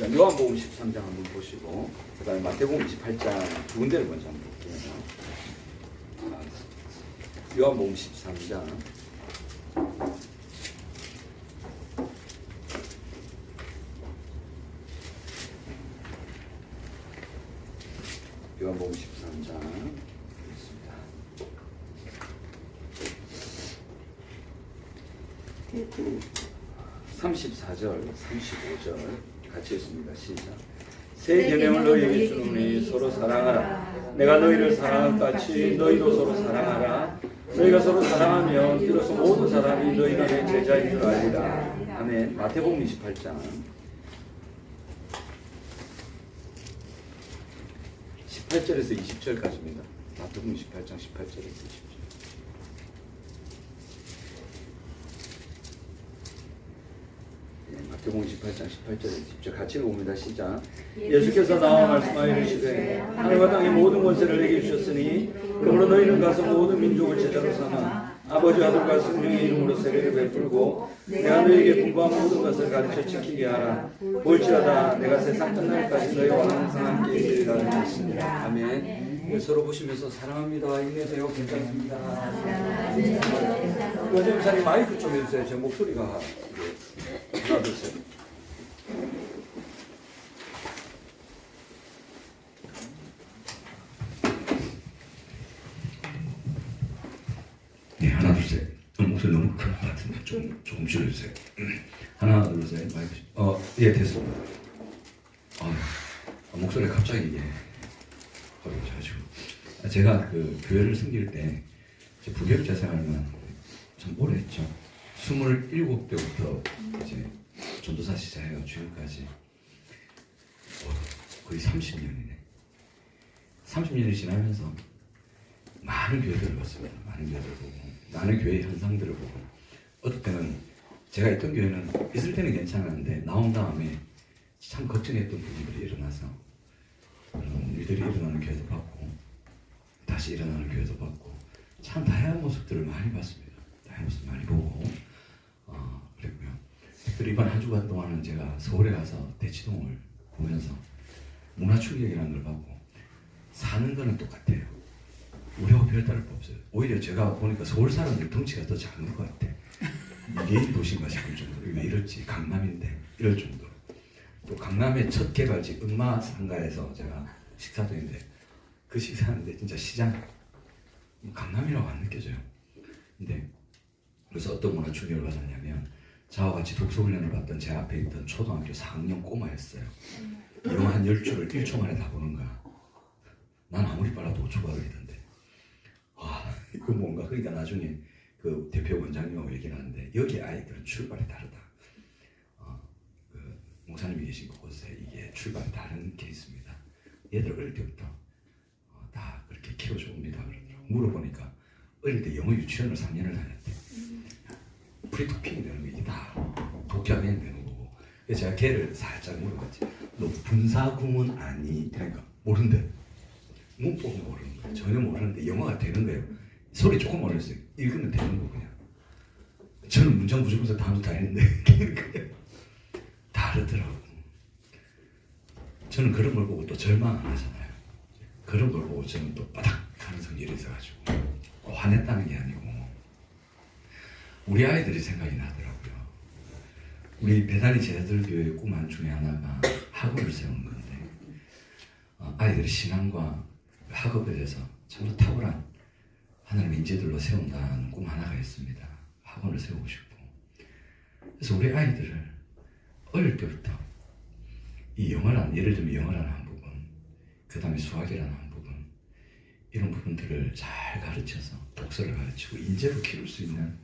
그러니까 요한복음 13장 한번 보시고 그 다음에 마태복음 28장 두 군데를 먼저 한번 볼게요. 요한복음 13장 요한복음 13장 있습니다. 34절, 35절 같이 읽습니다. 시작. 새 계명을 너희에게 주노니 서로 사랑하라. 내가 너희를 사랑한 같이 너희도 서로 사랑하라. 너희가 서로 사랑하면 이로써 모든 사람이 너희가 내 제자인 줄 알리라. 아멘. 마태복음 28장 18절에서 20절까지입니다. 마태복음 28장 18절에서 20절. 마태복음 28장 18절에서 20절 같이 읽어봅니다. 시작. 예수께서 나와 말씀하여 이르시되 하늘과 땅의 모든 권세를 내게 주셨으니 그러므로 너희는 가서 모든 민족을 제자로 삼아 아버지 아들과 성령의 이름으로 세례를 베풀고 내가 너희에게 분부한 모든 것을 가르쳐 지키게 하라. 볼지라다 내가 세상 끝날까지 너희와 항상 함께 있으리라 하셨습니다. 아멘. 서로 보시면서 사랑합니다. 힘내세요. 괜찮습니다. 여전사님 마이크 좀 해주세요. 제 목소리가 하나 둘 셋. 네, 하나 둘 셋. 목소리 너무 큰 것 같은데 조금 줄여주세요. 하나 둘 셋. 마이크. 예, 됐습니다. 목소리가 갑자기 이게 어려워가지고 제가 그 교회를 섬길 때 부교육자 생활만 참 오래 했죠. 27대부터 이제 전도사 시작해서 지금까지 거의 30년이네. 30년이 지나면서 많은 교회들을 봤습니다. 많은 교회들을 보고, 많은 교회 현상들을 보고, 어떨 때는 제가 있던 교회는 있을 때는 괜찮았는데 나온 다음에 참 걱정했던 부분들이 일어나서 그런 일들이 일어나는 교회도 봤고 다시 일어나는 교회도 봤고 참 다양한 모습들을 많이 봤습니다. 다양한 모습 많이 보고 그랬고요. 특별히 이번 한 주간 동안은 제가 서울에 가서 대치동을 보면서 문화 충격이라는 걸 받고 사는 거는 똑같아요. 우리하고 별 다를 거 없어요. 오히려 제가 보니까 서울 사람들 덩치가 더 작은 것 같아. 이게 도시인가 싶을 정도로 왜 이럴지 강남인데 이럴 정도로. 또 강남의 첫 개발지 음마상가에서 제가 식사도 했는데 그 식사하는데 진짜 시장 강남이라고 안 느껴져요. 근데 그래서 어떤 문화 충격을 받았냐면 저와 같이 독서훈련을 받던 제 앞에 있던 초등학교 4학년 꼬마였어요. 영화 한 10줄을 1초 만에 다 보는가. 난 아무리 빨라도 5초 걸리던데. 와, 이거 뭔가. 그러니까 나중에 그 대표 원장님하고 얘기를 하는데 여기 아이들은 출발이 다르다. 그 목사님이 계신 곳에 이게 출발이 다른 케이스입니다. 얘들 어릴 때부터 다 그렇게 키워줍니다 그러더라고. 물어보니까 어릴 때 영어 유치원을 3년을 다녔대. 프리토킹이 되는 게 이게 다 독자가 되는 거고. 그래서 제가 걔를 살짝 물어봤지. 너 분사구문 아니? 그러니까 모른대. 문법은 모르는 거예요. 전혀 모르는데 영어가 되는 거예요. 소리 조금 어렸어요. 읽으면 되는 거 그냥. 저는 문장 부족해서 다음도 다 했는데 걔는 그냥 다르더라고. 저는 그런 걸 보고 또 절망 안 하잖아요. 그런 걸 보고 저는 또 바닥 하는 성질이 있어가지고 화냈다는 게 아니고 우리 아이들이 생각이 나더라고요. 우리 배달이 제자들 교회 꿈 중에 하나가 학원을 세우는 건데 아이들의 신앙과 학업에 대해서 참으로 탁월한 하나님의 인재들로 세운다는 꿈 하나가 있습니다. 학원을 세우고 싶고. 그래서 우리 아이들을 어릴 때부터 이 영어라는, 예를 들면 영어라는 한 부분, 그 다음에 수학이라는 한 부분, 이런 부분들을 잘 가르쳐서 독서를 가르치고 인재로 키울 수 있는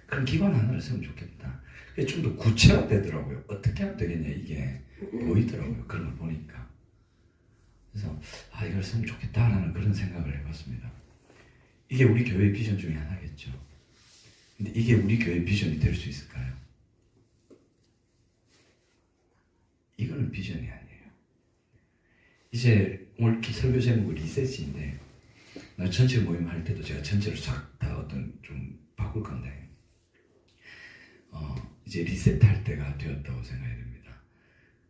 그런 기관 하나를 세우면 좋겠다. 그게 좀 더 구체화되더라고요. 어떻게 하면 되겠냐 이게 보이더라고요. 그런 걸 보니까. 그래서 이걸 쓰면 좋겠다라는 그런 생각을 해봤습니다. 이게 우리 교회의 비전 중에 하나겠죠. 근데 이게 우리 교회의 비전이 될 수 있을까요? 이거는 비전이 아니에요. 이제 오늘 설교 제목은 리셋인데 나 전체 모임 할 때도 제가 전체를 싹 다 어떤 좀 바꿀 건데 이제 리셋할 때가 되었다고 생각이 됩니다.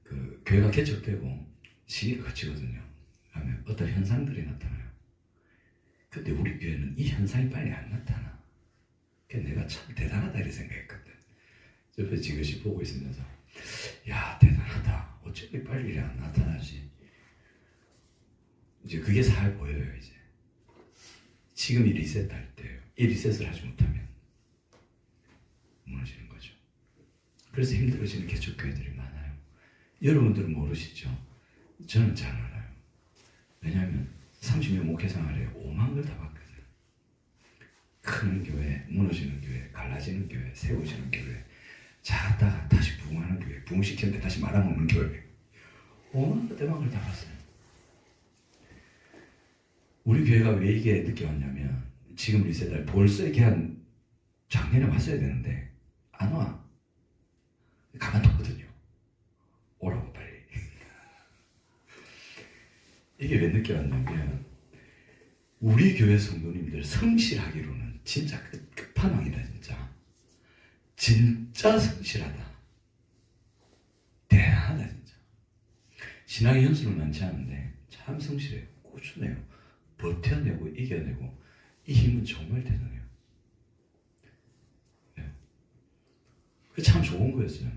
그 교회가 개척되고 시기가 거치거든요. 하면 어떤 현상들이 나타나요. 근데 우리 교회는 이 현상이 빨리 안 나타나. 그래서 내가 참 대단하다 이렇게 생각했거든. 옆에 지그시 보고 있으면서 야 대단하다. 어차피 빨리 이래 안 나타나지. 이제 그게 잘 보여요. 이제 지금 이 리셋할 때예요. 이 리셋을 하지 못하면 무너지는 거죠. 그래서 힘들어지는 개척교회들이 많아요. 여러분들은 모르시죠? 저는 잘 알아요. 왜냐하면 30년 목회생활에 5만 걸 다 봤거든요. 크는 교회, 무너지는 교회, 갈라지는 교회, 세워지는 교회, 자다가 다시 부흥하는 교회, 부흥시켰는데 다시 말아먹는 교회, 5만 걸 대박을 다 봤어요. 우리 교회가 왜 이게 늦게 왔냐면 지금 리셋할 벌써 이렇게 한 작년에 왔어야 되는데 안 와. 가만뒀거든요. 오라고 빨리. 이게 왜 늦게 왔냐면 우리 교회 성도님들 성실하기로는 진짜 끝판왕이다. 진짜 성실하다. 대단하다 진짜. 신앙의 연수는 많지 않은데 참 성실해요. 꾸준해요. 버텨내고 이겨내고 이 힘은 정말 대단해요. 네. 그 참 좋은 거였어요.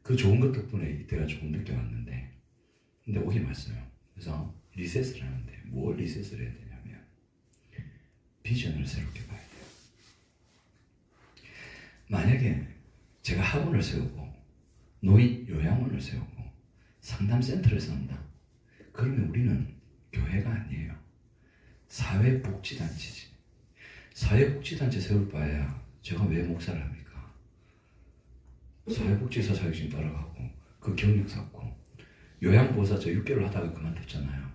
그 좋은 것 덕분에 이때가 조금 늦게 왔는데 근데 오긴 왔어요. 그래서 리셋을 하는데 뭘 리셋을 해야 되냐면 비전을 새롭게 봐야 돼요. 만약에 제가 학원을 세우고 노인 요양원을 세우고 상담센터를 세운다. 그러면 우리는 교회가 아니에요. 사회복지단체지. 사회복지단체 세울 바에야 제가 왜 목사를 합니까? 사회복지사 자격증 따라가고 그 경력 쌓고 요양보호사 저 6개월 하다가 그만뒀잖아요.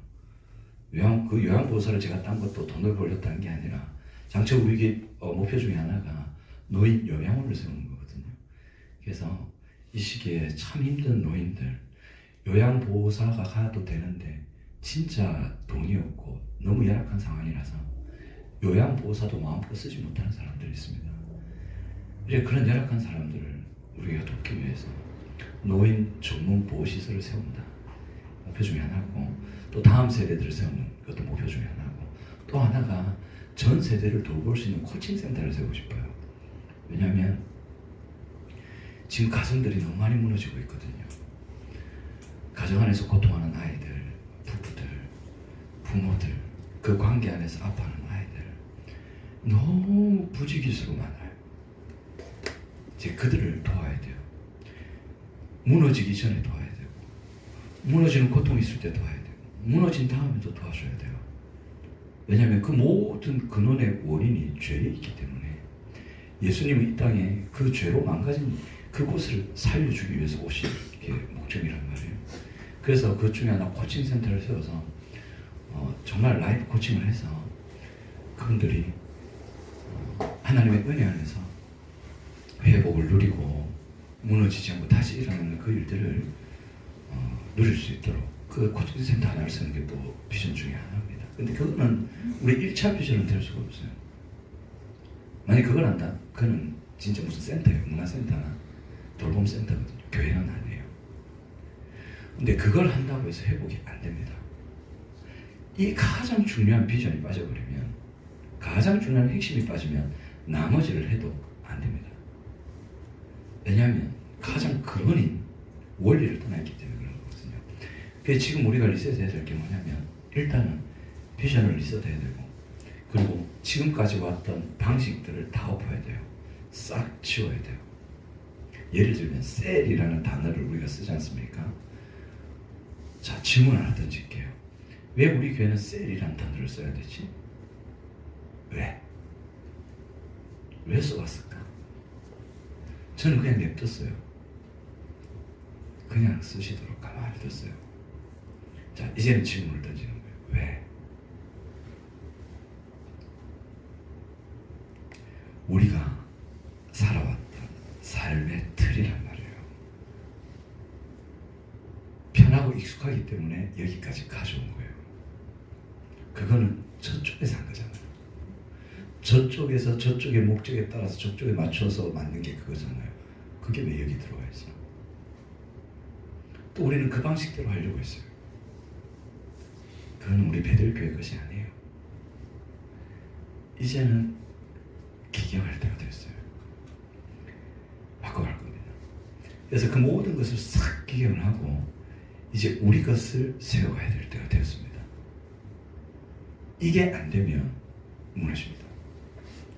그 요양보호사를 제가 딴 것도 돈을 벌렸다는 게 아니라 장차 우리 목표 중에 하나가 노인 요양원을 세우는 거거든요. 그래서 이 시기에 참 힘든 노인들 요양보호사가 가도 되는데 진짜 돈이 없고 너무 열악한 상황이라서 요양보호사도 마음껏 쓰지 못하는 사람들이 있습니다. 그런 열악한 사람들을 우리가 돕기 위해서 노인 전문 보호시설을 세운다. 목표 중에 하나고 또 다음 세대들을 세우는 것도 목표 중에 하나고 또 하나가 전 세대를 돌볼 수 있는 코칭센터를 세우고 싶어요. 왜냐하면 지금 가정들이 너무 많이 무너지고 있거든요. 가정 안에서 고통하는 아이들, 부부들, 부모들, 그 관계 안에서 아파하는 아이들 너무 부지기수로 많아요. 이제 그들을 도와야 돼요. 무너지기 전에 도와야 되고 무너지는 고통이 있을 때 도와야 되고 무너진 다음에도 도와줘야 돼요. 왜냐하면 그 모든 근원의 원인이 죄에 있기 때문에 예수님은 이 땅에 그 죄로 망가진 그곳을 살려주기 위해서 오신 게 목적이란 말이에요. 그래서 그 중에 하나 코칭센터를 세워서 정말 라이프 코칭을 해서 그분들이 하나님의 은혜 안에서 회복을 누리고 무너지지 않고 다시 일어나는 그 일들을 누릴 수 있도록 그 코칭센터 하나를 쓰는 게 또 비전 중에 하나입니다. 근데 그거는 우리 1차 비전은 될 수가 없어요. 만약 그걸 한다? 그는 진짜 무슨 센터예요. 문화센터나 돌봄센터거든요. 교회는 아니에요. 근데 그걸 한다고 해서 회복이 안 됩니다. 이 가장 중요한 비전이 빠져버리면 가장 중요한 핵심이 빠지면 나머지를 해도 안 됩니다. 왜냐하면 가장 근원인 원리를 떠나있기 때문에 그런 거거든요. 그래서 지금 우리가 리셋해야 될 게 뭐냐면 일단은 비전을 리셋해야 되고 그리고 지금까지 왔던 방식들을 다 엎어야 돼요. 싹 지워야 돼요. 예를 들면 셀이라는 단어를 우리가 쓰지 않습니까? 자, 질문 하나 던질게요. 왜 우리 교회는 셀이라는 단어를 써야 되지? 왜? 왜 써왔을까? 저는 그냥 냅뒀어요. 그냥 쓰시도록 가만히 뒀어요. 자, 이제는 질문을 던지는 거예요. 왜? 우리가 살아왔던 삶의 틀이란 말이에요. 편하고 익숙하기 때문에 여기까지 가져온 거예요. 그거는 저쪽에서 한 거잖아요. 저쪽에서 저쪽의 목적에 따라서 저쪽에 맞춰서 만든 게 그거잖아요. 그게 왜 여기 들어와 있어? 또 우리는 그 방식대로 하려고 했어요. 그건 우리 베들교회 것이 아니에요. 이제는 기경할 때가 됐어요. 바꿔갈 겁니다. 그래서 그 모든 것을 싹 기경을 하고 이제 우리 것을 세워가야 될 때가 되었습니다. 이게 안 되면 무너집니다.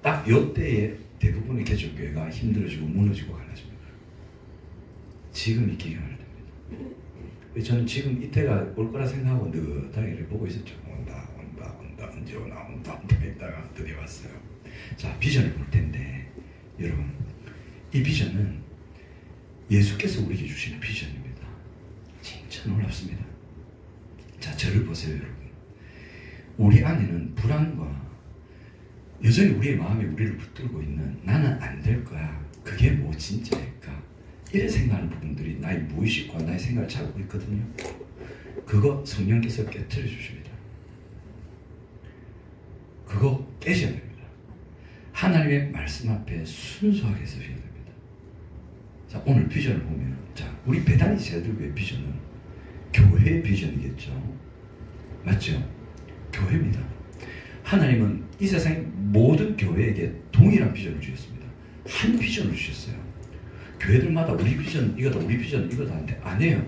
딱 이때에 대부분의 개척교회가 힘들어지고 무너지고 갈라집니다. 지금이 기경할 때입니다. 저는 지금 이때가 올 거라 생각하고 느긋하게 보고 있었죠. 온다 언제 온다 있다가 드디어 왔어요. 자, 비전을 볼 텐데 여러분, 이 비전은 예수께서 우리에게 주시는 비전입니다. 진짜 놀랍습니다. 자, 저를 보세요, 여러분. 우리 안에는 불안과 여전히 우리의 마음이 우리를 붙들고 있는 나는 안 될 거야, 그게 뭐 진짜일까, 이래 생각하는 부분들이 나의 무의식과 나의 생각을 잡고 있거든요. 그거 성령께서 깨트려 주십니다. 그거 깨셔야 됩니다. 하나님의 말씀 앞에 순수하게 서셔야 됩니다. 자, 오늘 비전을 보면, 자, 우리 배단위 제자들교회 비전은 교회의 비전이겠죠. 맞죠? 교회입니다. 하나님은 이 세상의 모든 교회에게 동일한 비전을 주셨습니다. 한 비전을 주셨어요. 교회들마다 우리 비전 이거다, 우리 비전 이거다 하는데 아니에요.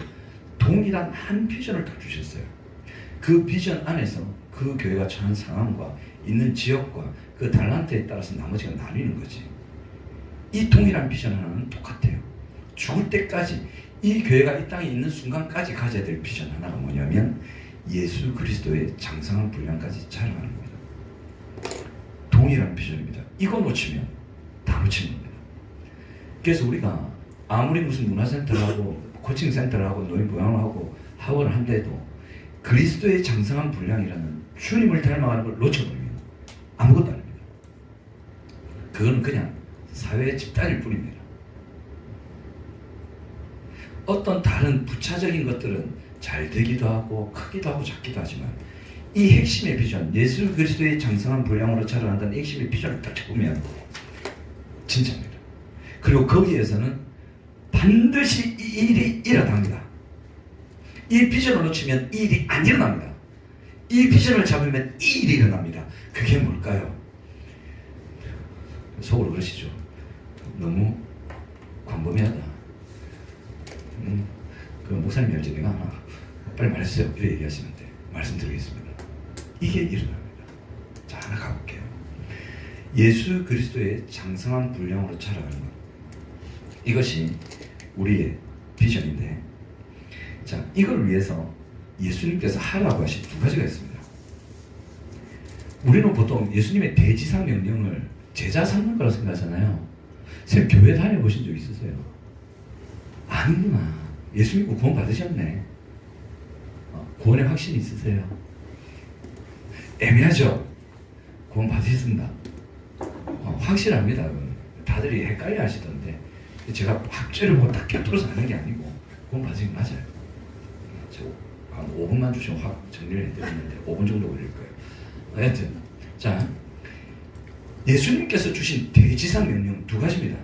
동일한 한 비전을 다 주셨어요. 그 비전 안에서 그 교회가 처한 상황과 있는 지역과 그 달란트에 따라서 나머지가 나뉘는 거지. 이 동일한 비전 하나는 똑같아요. 죽을 때까지 이 교회가 이 땅에 있는 순간까지 가져야 될 비전 하나가 뭐냐면 예수 그리스도의 장성한 분량까지 자라가는 겁니다. 동일한 비전입니다. 이거 놓치면 다 놓치는 겁니다. 그래서 우리가 아무리 무슨 문화센터를 하고 코칭센터를 하고 노인 부양을 하고 학원을 한데도 그리스도의 장성한 분량이라는 주님을 닮아가는 걸 놓쳐버리면 아무것도 아닙니다. 그건 그냥 사회의 집단일 뿐입니다. 어떤 다른 부차적인 것들은 잘 되기도 하고 크기도 하고 작기도 하지만 이 핵심의 비전, 예수 그리스도의 장성한 분량으로 자라난다는 핵심의 비전을 딱 잡으면 진짜입니다. 그리고 거기에서는 반드시 이 일이 일어납니다. 이 비전을 놓치면 이 일이 안 일어납니다. 이 비전을 잡으면 이 일이 일어납니다. 그게 뭘까요? 속으로 그러시죠. 너무 광범위하다. 그 목사님이 알지 내가 하나 빨리 말했어요. 이래 얘기하시는데 말씀드리겠습니다. 이게 일어납니다. 자, 하나 가볼게요. 예수 그리스도의 장성한 분량으로 자라가는 것, 이것이 우리의 비전인데, 자, 이걸 위해서 예수님께서 하라고 하신 두 가지가 있습니다. 우리는 보통 예수님의 대지상 명령을 제자 삼는 거라고 생각하잖아요. 선생님, 교회 다녀보신 적 있으세요? 아니구나. 예수 믿고 구원 받으셨네. 구원의 확신이 있으세요? 애매하죠? 구원 받으셨습니다. 확실합니다. 다들 헷갈려 하시던데 제가 학죄를 뭐 딱 곁들여서 하는 게 아니고 구원 받으신 게 맞아요. 제가 한 5분만 주시면 확 정리를 해드리는데 5분 정도 걸릴 거예요. 하여튼, 자, 예수님께서 주신 대지상 명령 두 가지입니다.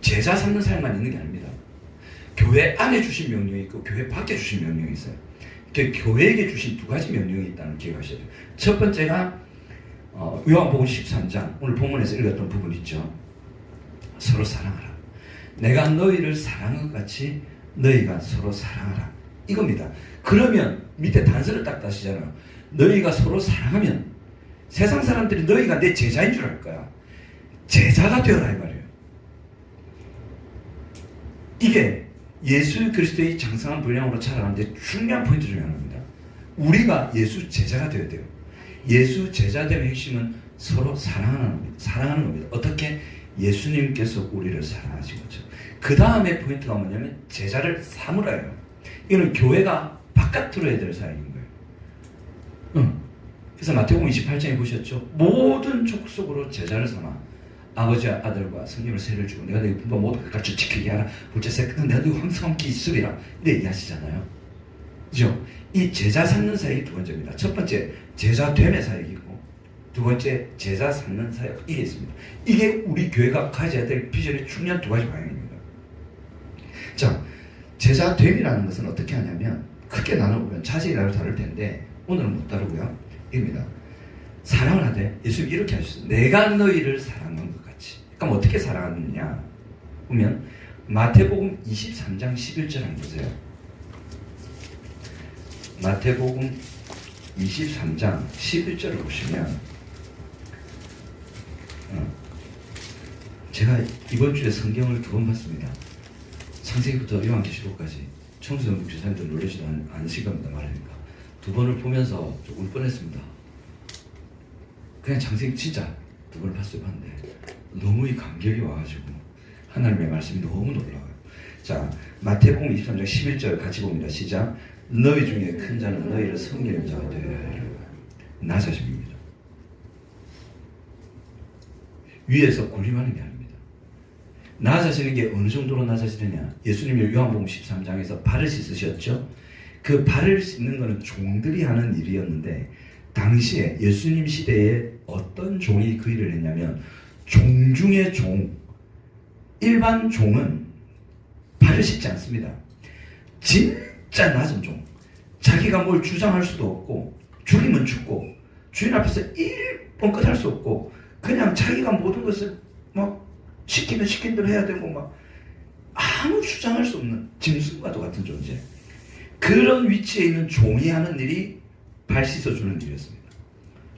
제자 삼는 사역만 있는 게 아닙니다. 교회 안에 주신 명령이 있고 교회 밖에 주신 명령이 있어요. 교회에게 주신 두 가지 명령이 있다는 기억하셔야 돼요. 첫 번째가 요한복음 13장 오늘 본문에서 읽었던 부분 있죠. 서로 사랑하라. 내가 너희를 사랑한 것 같이 너희가 서로 사랑하라. 이겁니다. 그러면 밑에 단서를 딱 다시잖아요. 너희가 서로 사랑하면 세상 사람들이 너희가 내 제자인 줄 알 거야. 제자가 되어라 이 말이에요. 이게 예수 그리스도의 장성한 분량으로 자라가는데 중요한 포인트 중에 하나입니다. 우리가 예수 제자가 되어야 돼요. 예수 제자됨의 핵심은 서로 사랑하는 겁니다. 어떻게? 예수님께서 우리를 사랑하신 것처럼. 그 다음에 포인트가 뭐냐면 제자를 삼으라예요. 이거는 교회가 바깥으로 해야 될 사역인 거예요. 그래서 마태복음 28장에 보셨죠? 모든 족속으로 제자를 삼아 아버지와 아들과 성령을 세를 주고 내가 너희 분바 모두 가르쳐 지키게 하라. 둘째 세끝은 내가 너희 항상 함께 있으리라. 이렇게 얘기하시잖아요. 그죠? 이 제자 삼는 사역이 두 번째입니다. 첫 번째 제자됨의 사역이고 두 번째 제자 삼는 사역, 이게 있습니다. 이게 우리 교회가 가져야 될 비전의 중요한 두 가지 방향입니다. 자, 제자됨이라는 것은 어떻게 하냐면 크게 나눠보면 자세히 다룰 텐데 오늘은 못 다루고요. 이겁니다. 사랑을 하되 예수님이 이렇게 하셨어요. 내가 너희를 사랑한 것 같이. 그럼 어떻게 사랑하느냐 보면 마태복음 23장 11절 한번 보세요. 마태복음 23장 11절을 보시면 제가 이번 주에 성경을 2번 봤습니다. 창세기부터 요한계시록까지 청소년 목사님들 놀라지도 않으실 겁니다. 말하니까 2번을 보면서 좀 울 뻔했습니다. 그냥 창세기 진짜 2번을 봤는데 너무 이 감격이 와가지고 하나님의 말씀이 너무 놀라워요. 자, 마태복음 23장 11절 같이 봅니다. 시작. 너희 중에 큰 자는 너희를 섬기는 자가 되어야 하리라. 나 자신입니다. 위에서 군림하는 게 아닙니다. 나 자신에게 어느 정도로 나 자신이냐? 예수님이 요한복음 13장에서 발을 씻으셨죠. 그 발을 씻는 것은 종들이 하는 일이었는데 당시에 예수님 시대에 어떤 종이 그 일을 했냐면 종 중의 종, 일반 종은 발을 씻지 않습니다. 진짜 낮은 종, 자기가 뭘 주장할 수도 없고 죽이면 죽고 주인 앞에서 1번 끝 할 수 없고 그냥 자기가 모든 것을 막 시키면 시킨 대로 해야 되고 막 아무 주장할 수 없는 짐승과도 같은 존재. 그런 위치에 있는 종이 하는 일이 발 씻어주는 일이었습니다.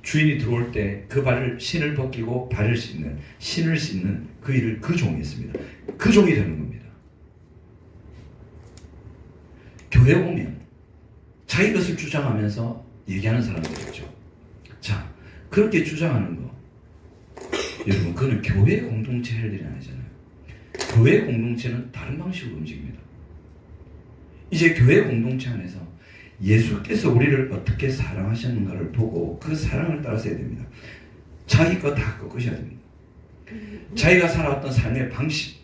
주인이 들어올 때 그 발을 신을 벗기고 발을 씻는, 신을 씻는 그 일을 그 종이 했습니다. 그 종이 되는 겁니다. 교회 오면 자기 것을 주장하면서 얘기하는 사람들이죠. 자, 그렇게 주장하는 거 여러분, 그거는 교회 공동체 할 일이 아니잖아요. 교회 공동체는 다른 방식으로 움직입니다. 이제 교회 공동체 안에서 예수께서 우리를 어떻게 사랑하셨는가를 보고 그 사랑을 따라서 해야 됩니다. 자기 거 다 꺾으셔야 됩니다. 자기가 살아왔던 삶의 방식,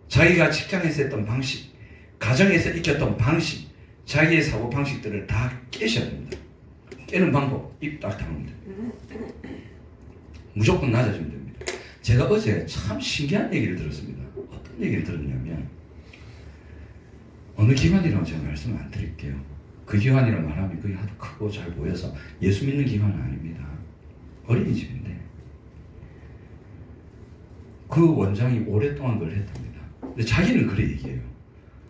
자기가 직장에서 했던 방식, 가정에서 익혔던 방식, 자기의 사고 방식들을 다 깨셔야 됩니다. 깨는 방법, 입 딱 다물면 됩니다. 무조건 낮아지면 됩니다. 제가 어제 참 신기한 얘기를 들었습니다. 어떤 얘기를 들었냐면 어느 기관이라고 제가 말씀을 안 드릴게요. 그 기관이라고 말하면 그게 하도 크고 잘 보여서 예수 믿는 기관은 아닙니다. 어린이집인데 그 원장이 오랫동안 그걸 했답니다. 근데 자기는 그래 얘기해요.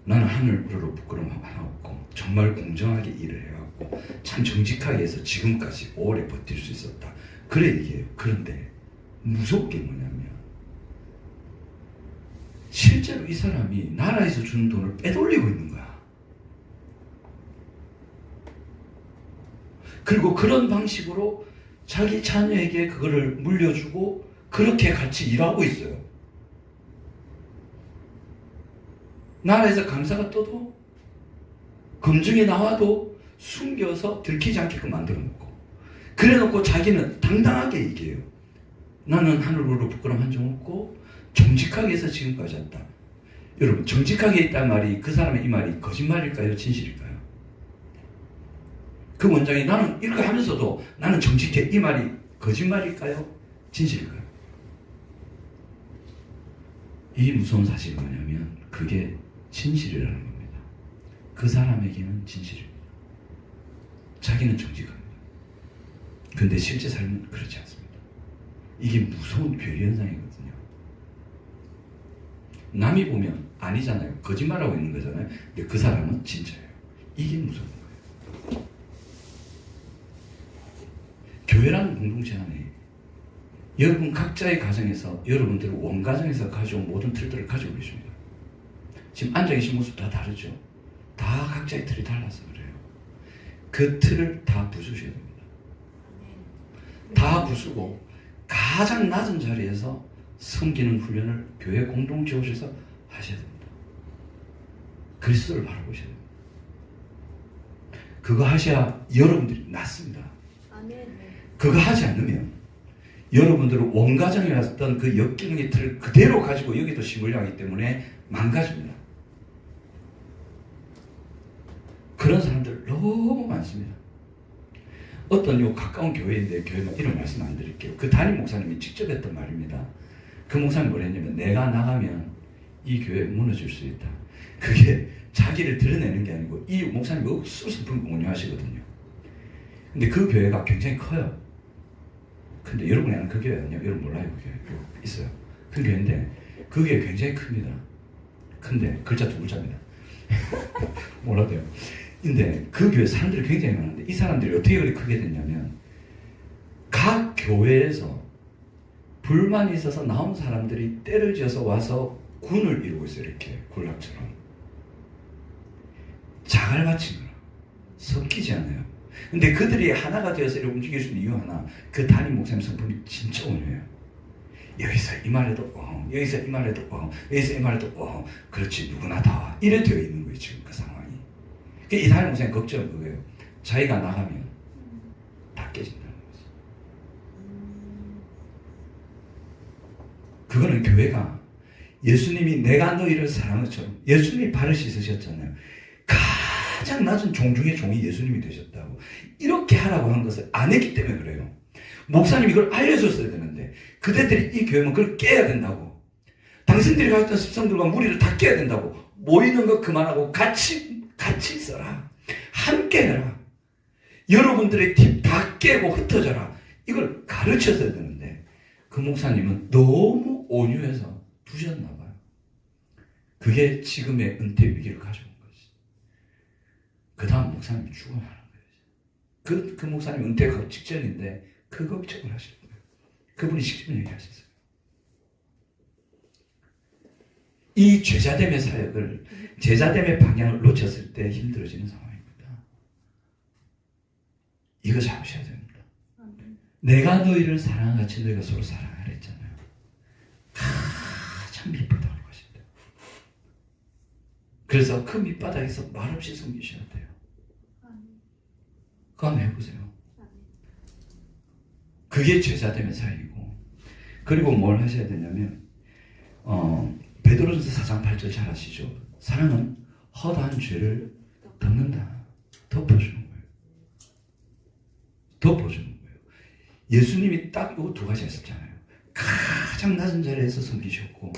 나는 하늘으로 부끄러움 하나 없고 정말 공정하게 일을 해왔고 참 정직하게 해서 지금까지 오래 버틸 수 있었다. 그래 얘기해요. 그런데 무서운 게 뭐냐면 실제로 이 사람이 나라에서 주는 돈을 빼돌리고 있는 거야. 그리고 그런 방식으로 자기 자녀에게 그거를 물려주고 그렇게 같이 일하고 있어요. 나라에서 감사가 떠도 검증이 나와도 숨겨서 들키지 않게끔 만들어 놓고 그래 놓고 자기는 당당하게 얘기해요. 나는 하늘으로 부끄러움 한 적 없고 정직하게 해서 지금까지 왔다. 여러분, 정직하게 있다는 말이 그 사람의 이 말이 거짓말일까요? 진실일까요? 그 원장이 나는 이렇게 하면서도 나는 정직해, 이 말이 거짓말일까요? 진실일까요? 이 무서운 사실이 뭐냐면 그게 진실이라는 겁니다. 그 사람에게는 진실입니다. 자기는 정직합니다. 근데 실제 삶은 그렇지 않습니다. 이게 무서운 괴리 현상이거든요. 남이 보면 아니잖아요. 거짓말하고 있는 거잖아요. 근데 그 사람은 진짜예요. 이게 무서운 거예요. 교회라는 공동체 안에 여러분 각자의 가정에서 여러분들은 원가정에서 가져온 모든 틀들을 가지고 계십니다. 지금 앉아 계신 모습 다 다르죠? 다 각자의 틀이 달라서 그래요. 그 틀을 다 부수셔야 됩니다. 다 부수고 가장 낮은 자리에서 섬기는 훈련을 교회 공동체 오셔서 하셔야 됩니다. 그리스도를 바라보셔야 됩니다. 그거 하셔야 여러분들이 낫습니다. 그거 하지 않으면 여러분들은 원가정에 왔던 그 역기능의 틀을 그대로 가지고 여기도 심으려 하기 때문에 망가집니다. 그런 사람들 너무 많습니다. 어떤 요 가까운 교회인데 교회만 이런 말씀 안 드릴게요. 그 담임 목사님이 직접 했던 말입니다. 그 목사님 뭐랬냐면 내가 나가면 이 교회 무너질 수 있다. 그게 자기를 드러내는 게 아니고 이 목사님이 억수로 성품을 공유하시거든요. 근데 그 교회가 굉장히 커요. 근데 여러분이 아는 그 교회 아니에요? 여러분 몰라요? 그 교회 있어요. 큰 교회인데 그 교회 굉장히 큽니다. 근데 글자 2글자입니다. 몰라도요. 근데 그 교회 사람들이 굉장히 많은데 이 사람들이 어떻게 그렇게 크게 됐냐면 각 교회에서 불만이 있어서 나온 사람들이 때를 지어서 와서 군을 이루고 있어요. 이렇게 군락처럼 자갈 맞힌 거라 섞이지 않아요. 근데 그들이 하나가 되어서 이렇게 움직일 수 있는 이유 하나, 그 담임 목사님 성품이 진짜 온유해요. 여기서 이 말해도 여기서 이 말해도 여기서 이 말해도 그렇지 누구나 다 이래 되어 있는 거예요. 지금 그 상황이. 이 담임 목사님 걱정은 그거예요. 자기가 나가면 다 깨진다는 거지. 그거는 교회가 예수님이 내가 너희를 사랑한 것처럼, 예수님이 발을 씻으셨잖아요. 가장 낮은 종 중에 종이 예수님이 되셨다고. 이렇게 하라고 한 것을 안 했기 때문에 그래요. 목사님이 이걸 알려줬어야 되는데 그대들이 이 교회만 그걸 깨야 된다고. 당신들이 가졌던 습성들과 무리를 다 깨야 된다고. 모이는 거 그만하고 같이 있어라. 함께 해라. 여러분들의 팁 다 깨고 흩어져라. 이걸 가르쳤어야 되는데 그 목사님은 너무 온유해서 두셨나 봐요. 그게 지금의 은퇴 위기를 가져온 거지. 그 다음 목사님이 죽어야 하는 거예요. 그 목사님 은퇴가 직전인데 그 걱정을 하시는 거예요. 그분이 직접 얘기하셨어요. 이 죄자됨의 사역을, 제자됨의 방향을 놓쳤을 때 힘들어지는 상황입니다. 이거 잡으셔야 됩니다. 내가 너희를 사랑한 같이 너희가 서로 사랑하라 했잖아요. 가장 밑바닥으로 가신다. 그래서 그 밑바닥에서 말없이 섬기셔야 돼요. 그거 한번 해보세요. 그게 제자됨의 사역이고, 그리고 뭘 하셔야 되냐면 베드로전서 4장 8절 잘 아시죠? 사랑은 허다한 죄를 덮는다. 덮어주는 거예요. 덮어주는 거예요. 예수님이 딱 이 두 가지 했었잖아요. 가장 낮은 자리에서 섬기셨고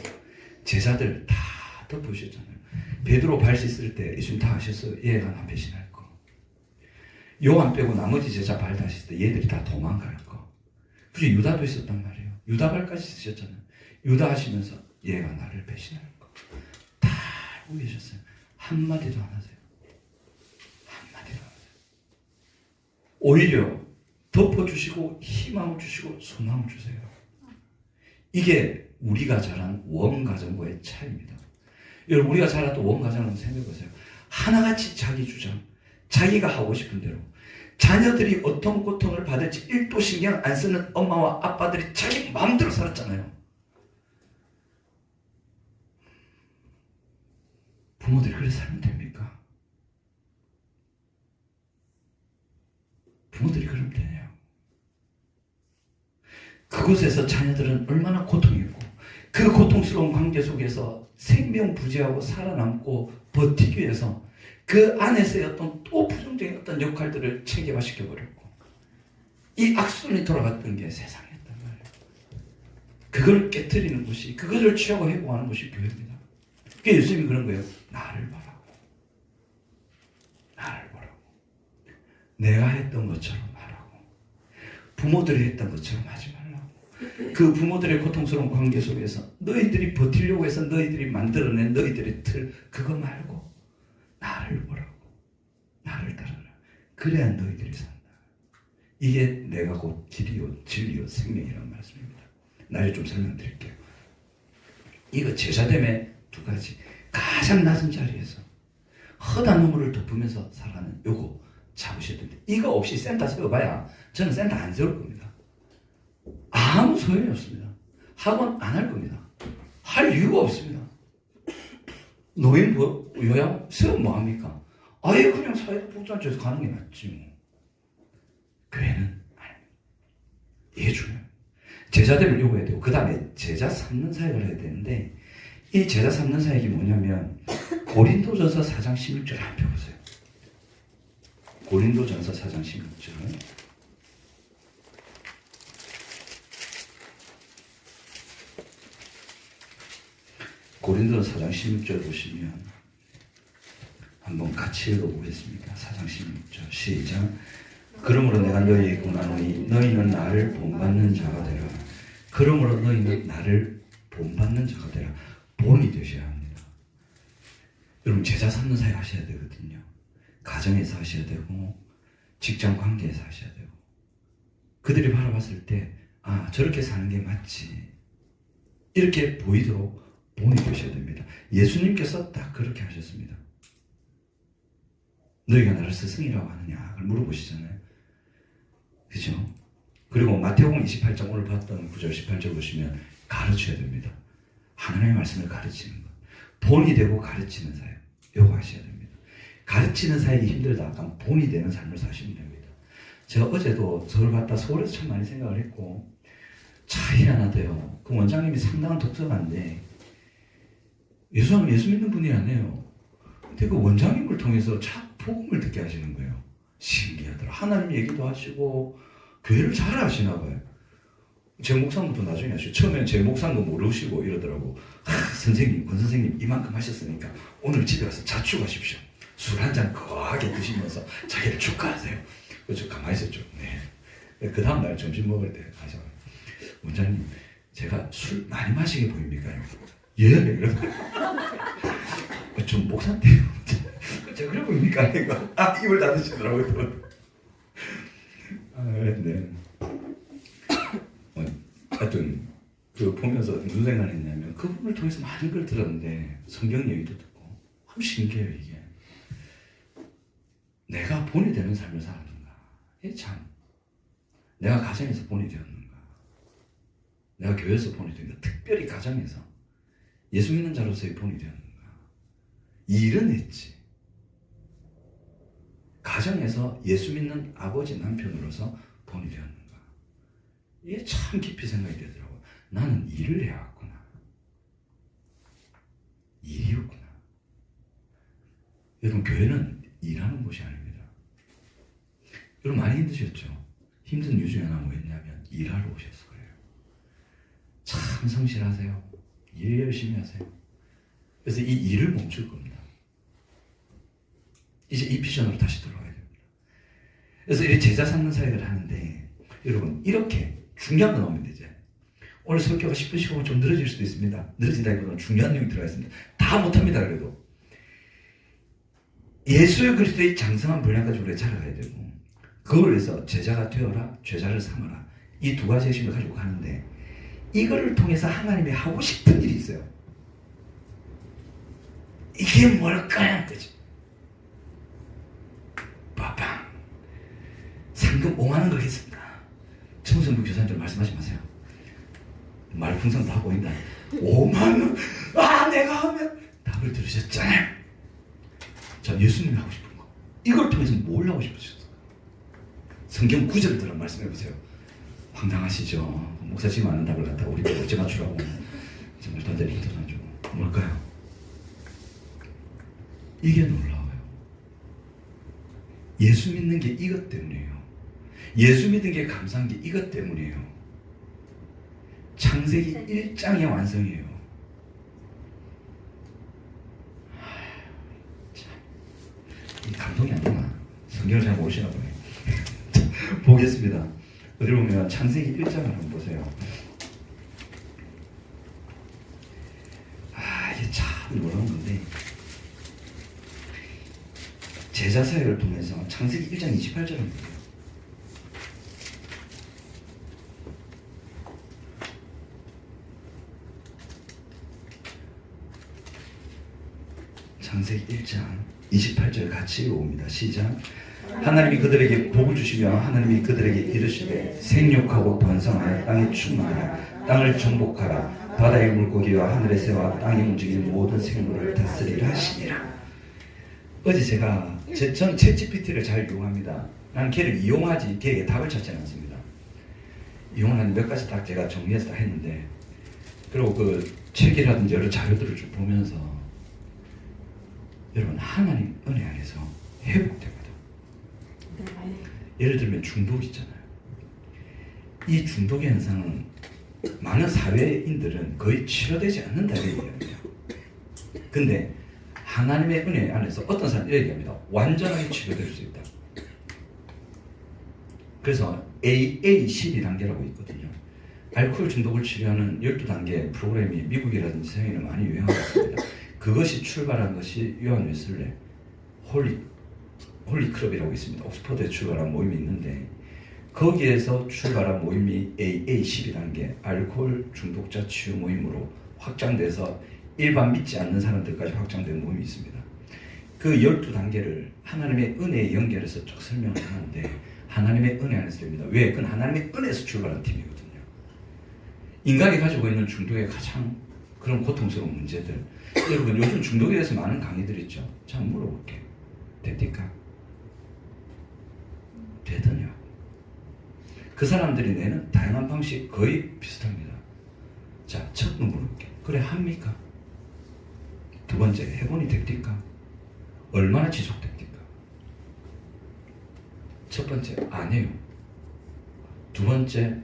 제자들 다 덮으셨잖아요. 베드로 발 씻을 때 예수님 다 하셨어요. 얘가 나 배신할 거. 요한 빼고 나머지 제자 발 다실 때 얘들이 다 도망갈 거. 그죠? 유다도 있었단 말이에요. 유다 발까지 쓰셨잖아요. 유다 하시면서 얘가 나를 배신할 거. 다 알고 계셨어요. 한마디도 안 하세요. 한마디도 안 하세요. 오히려 덮어주시고 희망을 주시고 소망을 주세요. 이게 우리가 자란 원가정과의 차이입니다. 여러분, 우리가 자랐던 원가정을 한번 생각해보세요. 하나같이 자기 주장, 자기가 하고 싶은 대로, 자녀들이 어떤 고통을 받을지 1도 신경 안 쓰는 엄마와 아빠들이 자기 마음대로 살았잖아요. 부모들이 그렇게 살면 됩니까? 부모들이 그러면 되냐? 그곳에서 자녀들은 얼마나 고통했고, 그 고통스러운 관계 속에서 생명부지하고 살아남고 버티기 위해서 그 안에서의 어떤 또 부정적인 어떤 역할들을 체계화시켜버렸고, 이 악순환이 돌아갔던 게 세상이었단 말이에요. 그걸 깨트리는 곳이, 그거를 취하고 회복하는 곳이 교회입니다. 그게 예수님이 그런 거예요. 나를 보라고. 나를 보라고. 내가 했던 것처럼 하라고. 부모들이 했던 것처럼 하지 말라고. 그 부모들의 고통스러운 관계 속에서 너희들이 버티려고 해서 너희들이 만들어낸 너희들의 틀, 그거 말고 나를 보라고. 나를 따르라. 그래야 너희들이 산다. 이게 내가 곧 길이요 진리요 생명이라는 말씀입니다. 나를 좀 설명드릴게요. 이거 제자됨의 두 가지. 가장 낮은 자리에서 허다한 눈물을 덮으면서 살아가는 요거 잡으셔야 됩니다. 이거 없이 센터 세워봐야 저는 센터 안 세울 겁니다. 아무 소용이 없습니다. 학원 안 할 겁니다. 할 이유가 없습니다. 노인 요양 세우면 뭐합니까? 아예 그냥 사회복지관에서 가는 게 낫지 뭐. 교회는 아닙니다. 이게 중요해요. 제자됨을 요구해야 되고, 그 다음에 제자 삼는 사역을 해야 되는데, 이 제자 삼는 사역이 뭐냐면 고린도전서 4장 16절 한번 펴보세요. 고린도전서 4장 16절. 고린도서 4장 16절 보시면 한번 같이 읽어보겠습니다. 4장 16절 시작. 그러므로 내가 너희에게 권하노니 너희는 나를 본받는 자가 되라. 그러므로 너희는 나를 본받는 자가 되라. 본이 되셔야 합니다. 여러분 제자 삼는 사역 하셔야 되거든요. 가정에서 하셔야 되고 직장 관계에서 하셔야 되고 그들이 바라봤을 때 아 저렇게 사는 게 맞지 이렇게 보이도록 본이 되셔야 됩니다. 예수님께서 딱 그렇게 하셨습니다. 너희가 나를 스승이라고 하느냐 그걸 물어보시잖아요. 그죠? 그리고 마태복음 28장 오늘 봤던 9절 18절 보시면 가르쳐야 됩니다. 하나님의 말씀을 가르치는 것. 본이 되고 가르치는 사역. 이거 하셔야 됩니다. 가르치는 사역이 힘들다. 그럼 본이 되는 삶을 사시면 됩니다. 제가 어제도 서울 갔다 서울에서 참 많이 생각을 했고 참 희한하대요. 그 원장님이 상당한 독서가인데 예수 믿는 분이 아니에요. 근데 그 원장님을 통해서 참 복음을 듣게 하시는 거예요. 신기하더라. 하나님 얘기도 하시고 교회를 잘 아시나 봐요. 제 목사님도 나중에 하시고 처음에는 제 목사님도 모르시고 이러더라고. 선생님, 권 선생님 이만큼 하셨으니까 오늘 집에 가서 자축하십시오. 술 한 잔 거하게 드시면서 자기를 축하하세요. 그래서 가만히 있었죠. 네. 그 다음날 점심 먹을 때 가서 원장님 제가 술 많이 마시게 보입니까? 예. 이러더라고요. 좀 목사인데요. 제가 그래 보입니까? 아 입을 닫으시더라고요. 네. 하여튼 그 보면서 무슨 생각을 했냐면 그분을 통해서 많은 걸 들었는데 성경 얘기도 듣고 참 신기해요. 이게 내가 본이 되는 삶을 살았는가? 이게 참 내가 가정에서 본이 되었는가? 내가 교회에서 본이 되었는가? 특별히 가정에서 예수 믿는 자로서의 본이 되었는가? 일은 했지. 가정에서 예수 믿는 아버지 남편으로서 본이 되었는가? 이게 참 깊이 생각이 되더라고요. 나는 일을 해왔구나. 일이었구나. 여러분 교회는 일하는 곳이 아닙니다. 여러분 많이 힘드셨죠? 힘든 이유 중에 하나 뭐였냐면 일하러 오셔서 그래요. 참 성실하세요. 일 열심히 하세요. 그래서 이 일을 멈출 겁니다. 이제 이 비전으로 다시 돌아가야 됩니다. 그래서 이렇게 제자 삼는 사역을 하는데 여러분 이렇게 중요한 거 나오면 이제 오늘 설교가 10분 15분 좀 늘어질 수도 있습니다. 늘어진다기보다는 중요한 내용이 들어가 있습니다. 다 못합니다. 그래도 예수 그리스도의 장성한 분량 가지고 우리가 자라가야 되고 그걸 위해서 제자가 되어라 죄자를 삼아라 이 두 가지 핵심을 가지고 가는데 이거를 통해서 하나님이 하고 싶은 일이 있어요. 이게 뭘까요? 그치? 빠빵 상금 5만 원 걸겠습니다. 청소년부 교사님들 말씀하지 마세요. 말풍선 다 보인다. 5만 원? 아 내가 하면 답을 들으셨잖아요. 자 예수님이 하고 싶은 거 이걸 통해서 뭘 하고 싶으셨어요? 성경 구절들은 말씀해보세요. 황당하시죠? 목사 지금 아는 답을 갖다 우리 어째 맞추라고 정말 단단히 힌트를 안 주고 뭘까요? 이게 놀라워요. 예수 믿는 게 이것 때문이에요. 예수 믿는 게 감사한 게 이것 때문이에요. 창세기 1장의 완성이에요. 이 감동이 안 되나? 성경을 잘 모르시나 보네. 보겠습니다. 어디 보면 창세기 1장을 한번 보세요. 이게 참 놀라운 건데 제자 사역을 통해서 창세기 1장 28절을 보세요. 창세기 1장 28절 같이 읽어봅니다. 시작. 하나님이 그들에게 복을 주시며 하나님이 그들에게 이르시되 생육하고 번성하여 땅에 충만하여 땅을 정복하라. 바다의 물고기와 하늘의 새와 땅에 움직이는 모든 생물을 다스리라 하시니라. 어제 제가 전 챗GPT를 잘 이용합니다. 나는 걔를 이용하지 걔에게 답을 찾지 않습니다. 이용하는 몇 가지 딱 제가 정리해서 다 했는데 그리고 그 책이라든지 여러 자료들을 쭉 보면서 여러분 하나님 은혜 안에서 회복됩니다. 예를 들면 중독 있잖아요. 이 중독의 현상은 많은 사회인들은 거의 치료되지 않는다는 얘기예요. 근데 하나님의 은혜 안에서 어떤 사람이 이렇게 얘기합니다. 완전하게 치료될 수 있다. 그래서 AA 12단계라고 있거든요. 알코올 중독을 치료하는 12단계 프로그램이 미국이라든지 세계에 많이 유행하고 있습니다. 그것이 출발한 것이 요한 웨슬레 홀리클럽이라고 있습니다. 옥스퍼드에 출발한 모임이 있는데 거기에서 출발한 모임이 AA 12단계 알코올 중독자 치유 모임으로 확장돼서 일반 믿지 않는 사람들까지 확장된 모임이 있습니다. 그 12단계를 하나님의 은혜에 연결해서 쭉 설명을 하는데 하나님의 은혜 안에서 됩니다. 왜? 그건 하나님의 은혜에서 출발한 팀이거든요. 인간이 가지고 있는 중독의 가장 그런 고통스러운 문제들, 여러분 요즘 중독에 대해서 많은 강의들 있죠. 자, 물어볼게. 됩니까? 되더냐? 그 사람들이 내는 다양한 방식 거의 비슷합니다. 자, 첫 물어볼게. 그래, 합니까? 두 번째, 해본이 됩니까? 얼마나 지속됩니까? 첫 번째, 안 해요. 두 번째,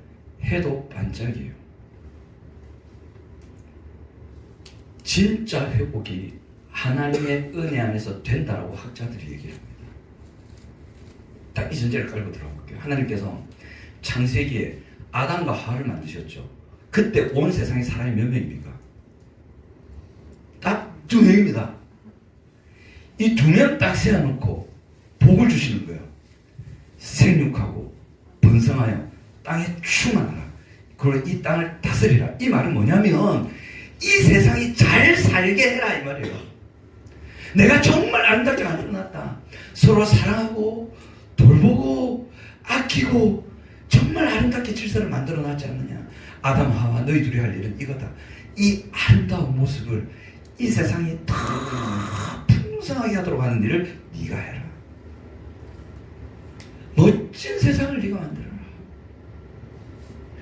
해도 반짝이에요. 진짜 회복이 하나님의 은혜 안에서 된다라고 학자들이 얘기합니다. 딱 이 전제를 깔고 들어볼게요. 하나님께서 창세기에 아담과 하와를 만드셨죠. 그때 온 세상에 사람이 몇 명입니까? 딱 2명입니다. 이 2명 딱 세워놓고 복을 주시는 거예요. 생육하고 번성하여 땅에 충만하라. 그리고 이 땅을 다스리라. 이 말은 뭐냐면 이 세상이 잘 살게 해라 이 말이에요. 내가 정말 아름답게 만들어놨다. 서로 사랑하고 돌보고 아끼고 정말 아름답게 질서를 만들어놨지 않느냐. 아담 하와 너희 둘이 할 일은 이거다. 이 아름다운 모습을 이 세상이 더 풍성하게 하도록 하는 일을 네가 해라. 멋진 세상을 네가 만들어라.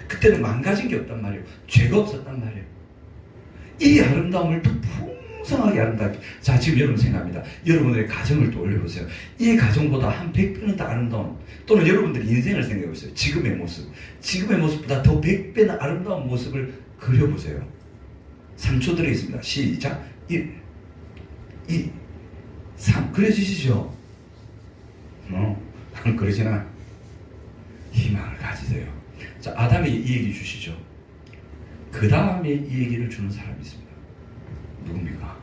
그때는 망가진 게 없단 말이에요. 죄가 없었단 말이에요. 이 아름다움을 더 풍성하게 아름답게. 자, 지금 여러분 생각합니다. 여러분의 가정을 떠올려보세요. 이 가정보다 한 100배는 더 아름다운, 또는 여러분들의 인생을 생각해보세요. 지금의 모습, 지금의 모습보다 더 100배나 아름다운 모습을 그려보세요. 3초 들어있습니다. 시작. 1, 2, 3. 그려지시죠? 안 그러지나? 희망을 가지세요. 자, 아담이 이 얘기 주시죠. 그 다음에 이 얘기를 주는 사람이 있습니다. 누굽니까?